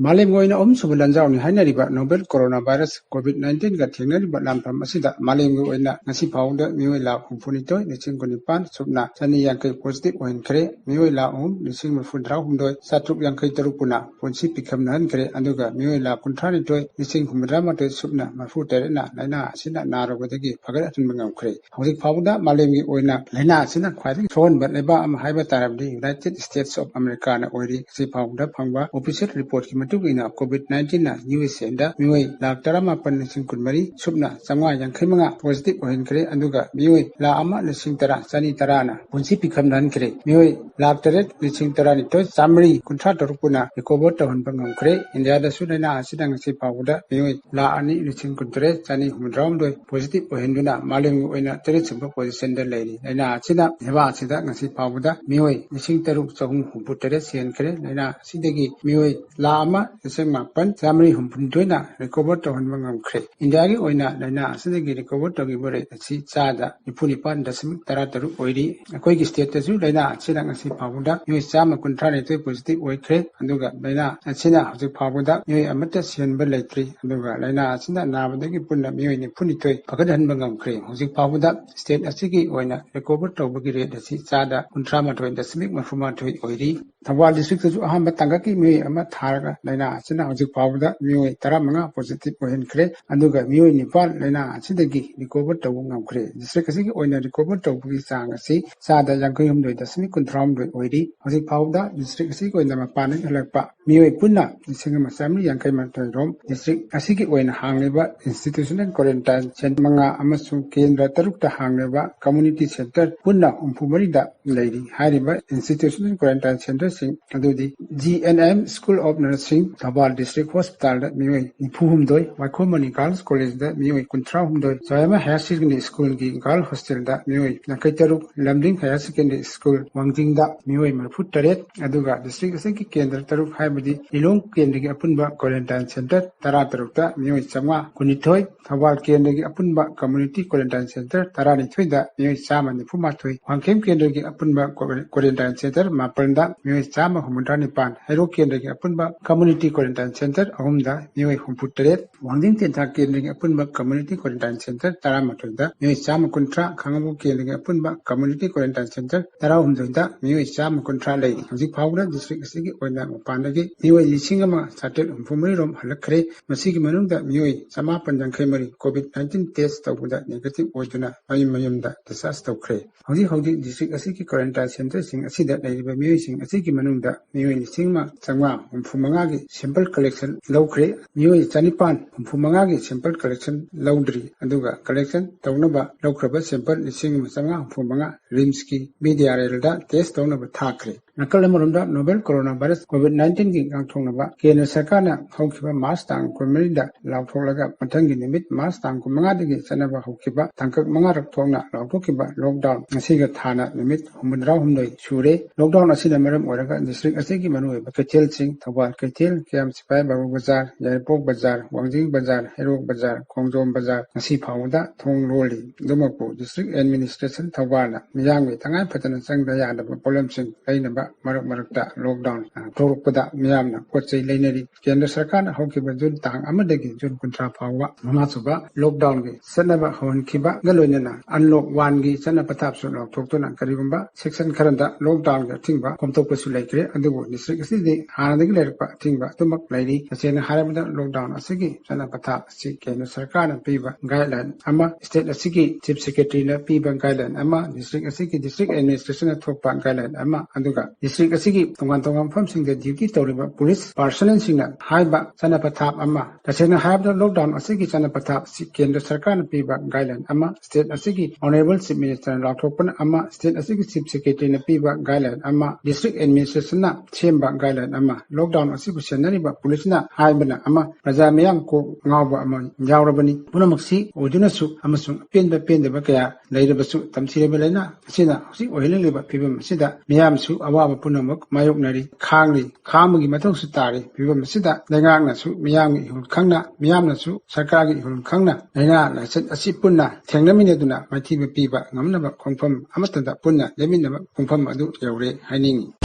Malim goina subu lanjau ni haina riba Nobel coronavirus COVID-19 ga thengna lampham asida malim goina ngasi phawda mioi la humfunitoi nichin kunipan subna chani yankai positive oin kre mioi la nichin mufundra humdoi satruk yankai tarupuna ponsi pikhamna han kre aduga mioi la kunthani toi nichin humdra matoi subna mafu terena laina asina narobadagi phagar atunbangam kre hojik phawda malim gi oina laina asina khwai thon bat leba am haiba tarabdi United States of America na oiri si phawda phangba official report ki COVID-19 na USA da mioi lakh taramapan lising kunmari subna samwa yankhaimanga positive ohin kre aduga mioi la ama lising tara chani tara na punsi pikhamnan kre mioi lakh taret lising tara ni to samri kuntha tarupuna recover tahon bangam kre India da sudaina asidang si pawda mioi la ani lising kuntre chani humdram doi positive ohin duna malim oina taret sumba position da leiri aina asida heba asida ngasi pawda mioi lising taruk chahum humputere sen kre aina sidagi mioi la Lising mapan samri humpundoina recover to hanbangam kre India gi oina laina asidagi recover to gi bore si chada nipunipan dasimik tarataru oiri akoi gi state tasu laina achina ngasi phawda yoi chama kunthani te positive oi kre aduga laina achina hojik phawda yoi amata sianba leitri aduga laina achina nabadagi punna yoi ni punitoi phagad hanbangam kre hojik phawda state asigi oina recover to bagi rate si chada kunthama toi dasimik mafuma toi oiri Thawal district tasu ahamba tangaki mi ama tharaga laina achina hojik phawda mioi 15 positive ohin kre aduga mioi nipal laina achidagi recover tawu ngam kre district asigi oina recover tawgi chang asi sada yankai humdoi dasmi kuntram doi oiri hojik phawda district asigi oina mapana halakpa mioi punna isingama samri yankai mantoi rom district asigi oina hangleba institutional quarantine center manga amasung kendra tarukta hangleba community center punna umpumari da leiri hariba institutional quarantine center sing adudi GNM School of Nursing Thabal District Hospital da mioi nipuhumdoi Wakhomani Girls College da mioi kuntrahumdoi Jayama Higher Secondary School gi girl hostel da mioi nakaitaru Lamding Higher Secondary School Wangjing da mioi marfut taret aduga district asiki kendra taruk haibadi Nilong kendra gi apunba quarantine center tarataruk da mioi chamwa kunithoi Thabal kendra gi apunba community quarantine center taranithoi da mioi chama nipumathoi Wangkem kendra gi apunba quarantine center mapalda mioi chama humundanipan Hero kendra gi apunba community quarantine center ahumda mioi humputret Wangding tenta kendra gi apunba community quarantine center taramatoida mioi chama kuntra khangabu kendra gi apunba community quarantine center tarahumdoida mioi chama kuntra lei hojik phawda district asigi oina mapandagi mioi lisingama satel humpumri rom halakre masigi manungda mioi chama panjangkhai mari COVID-19 test tawbuda negative oiduna mayumda disas tawkhre hojik district asigi quarantine center sing asida leiriba mioi sing asigi manungda mioi lisingma changwa humfumanga gi sample collection lawkhre mioi chanipan humfumanga gi sample collection lawdri aduga collection tawnaba lawkhraba sample lisingma changwa humfumanga rims ki BDRL da test tawnaba thakre Nakalamurunda Nobel coronavirus COVID-19 gi ngangthongnaba Kendra Sarkarna haukiba Mars tang kumrida lawtholaga pathangi nimit Mars tang kumanga dagi chanaba haukiba tangkak manga rakthongna lawthokiba lockdown ngasiga thana nimit humudra humdoi sure lockdown asina maram oraga district asigi manueba Kethel sing Thawal Kethel Kiam Sipai Babu Bazar Yaipok Bazar Wangjing Bazar Herok Bazar Khongjom Bazar ngasi phawda thong loli dumakpu district administration Thawalna miyangwi tangai phatana changda yadaba polemsing lainaba marakta lockdown thorukpada miyamna pochai leinari Kendra Sarkarna haukiba jun tang amadagi jun kuntra phawwa mamachuba lockdown gi sanaba honkiba galoinana unlock 1 gi chana pathapsu lawthoktuna karigumba section kharanda lockdown ga thingba komtokpasu laikre adugo district asidi hanadagi leirpa thingba tumak lairi asena harabada lockdown asigi chana pathap asi Kendra Sarkarna piba guideline ama state asigi chief secretary na piba guideline ama district asigi district administration na thokpa guideline ama aduga district asigi tongan famsing da duty tawriba police personnel singna haiba chana pathap ama tasena haibda lockdown asigi chana pathap si Kendra Sarkarna piba guideline ama state asigi honorable chief minister lawthokpana ama state asigi chief secretary na piba guideline ama district administration na semba guideline ama lockdown asibu senariba police na haibana ama raja mayam ko ngawba ama yawrabani punamaksi odunasu amasung pendeba kaya leirabasu tamsireba leina asina hosi oheleliba pibam sida miyamsu awaba punamak mayoknari khangmagi mathausu tari pibam sida lengangnasu miyamgi ihul khangna miyamnasu sarkargi ihul khangna laina laisat asi punna thengnamineduna maithiba piba ngamnaba khongpham amatada punna leminaba khongpham adu yaure hainingi